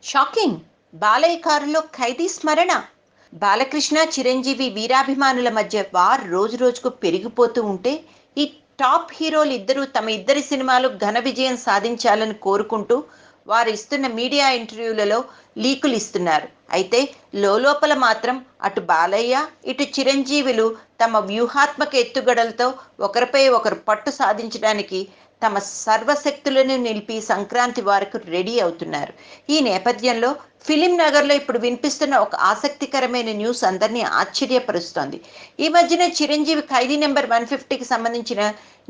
Shocking! Balayya కారులో ఖైదీ స్మరణ. బాలకృష్ణ, చిరంజీవి వీరాభిమానుల మధ్య వార్ రోజురోజుకు పెరిగిపోతూ ఉంటే, ఈ టాప్ హీరోలు ఇద్దరూ తమ ఇద్దరి సినిమాలు ఘన విజయం సాధించాలని కోరుకుంటూ వారు ఇస్తున్న మీడియా ఇంటర్వ్యూలలో లీకులు ఇస్తున్నారు. అయితే లోలోపల మాత్రం అటు బాలయ్య, ఇటు చిరంజీవులు తమ వ్యూహాత్మక ఎత్తుగడలతో ఒకరిపై ఒకరు పట్టు సాధించడానికి తమ సర్వశక్తులను నిలిపి సంక్రాంతి వరకు రెడీ అవుతున్నారు. ఈ నేపథ్యంలో ఫిలిం నగర్లో ఇప్పుడు వినిపిస్తున్న ఒక ఆసక్తికరమైన న్యూస్ అందరినీ ఆశ్చర్యపరుస్తోంది. ఈ మధ్యన చిరంజీవి ఖైదీ నెంబర్ 150కి సంబంధించిన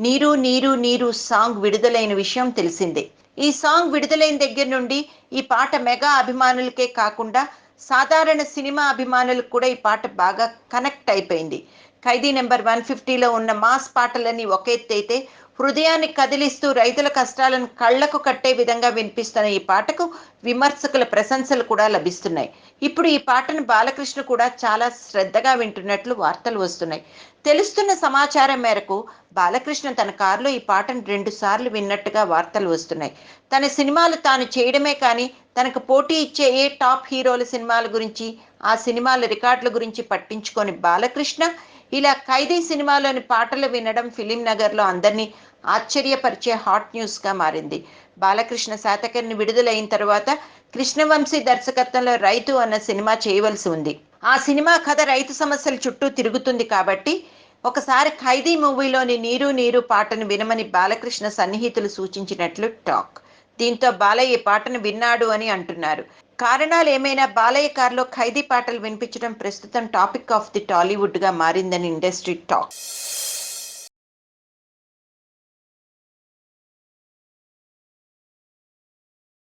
నీరు నీరు నీరు సాంగ్ విడుదలైన విషయం తెలిసిందే. ఈ సాంగ్ విడుదలైన దగ్గర నుండి ఈ పాట మెగా అభిమానులకే కాకుండా సాధారణ సినిమా అభిమానులకు కూడా ఈ పాట బాగా కనెక్ట్ అయిపోయింది. ఖైదీ నెంబర్ 150లో ఉన్న మాస్ పాటలన్నీ ఒక ఎత్తైతే, హృదయాన్ని కదిలిస్తూ రైతుల కష్టాలను కళ్లకు కట్టే విధంగా వినిపిస్తున్న ఈ పాటకు విమర్శకుల ప్రశంసలు కూడా లభిస్తున్నాయి. ఇప్పుడు ఈ పాటను బాలకృష్ణ కూడా చాలా శ్రద్ధగా వింటున్నట్లు వార్తలు వస్తున్నాయి. తెలుస్తున్న సమాచారం మేరకు బాలకృష్ణ తన కారులో ఈ పాటను 2 సార్లు విన్నట్టుగా వార్తలు వస్తున్నాయి. తన సినిమాలు తాను చేయడమే కానీ తనకు పోటీ ఇచ్చే ఏ టాప్ హీరోల సినిమాల గురించి, ఆ సినిమాల రికార్డుల గురించి పట్టించుకొని బాలకృష్ణ ఇలా ఖైదీ సినిమాలోని పాటలు వినడం ఫిలిం నగర్లో అందరినీ ఆశ్చర్యపరిచే హాట్ న్యూస్గా మారింది. బాలకృష్ణ శాతకర్ణి విడుదలైన తర్వాత కృష్ణవంశీ దర్శకత్వంలో రైతు అన్న సినిమా చేయవలసి ఉంది. ఆ సినిమా కథ రైతు సమస్యల చుట్టూ తిరుగుతుంది కాబట్టి ఒకసారి ఖైదీ మూవీలోని నీరు నీరు పాటను వినమని బాలకృష్ణ సన్నిహితులు సూచించినట్లు టాక్. దీంతో బాలయ్య ఈ పాటను విన్నాడు అని అంటున్నారు. కారణాలు ఏమైనా బాలయ్య కారులో ఖైదీ పాటలు వినిపించడం ప్రస్తుతం టాపిక్ ఆఫ్ ది టాలీవుడ్ గా మారిందని ఇండస్ట్రీ టాక్.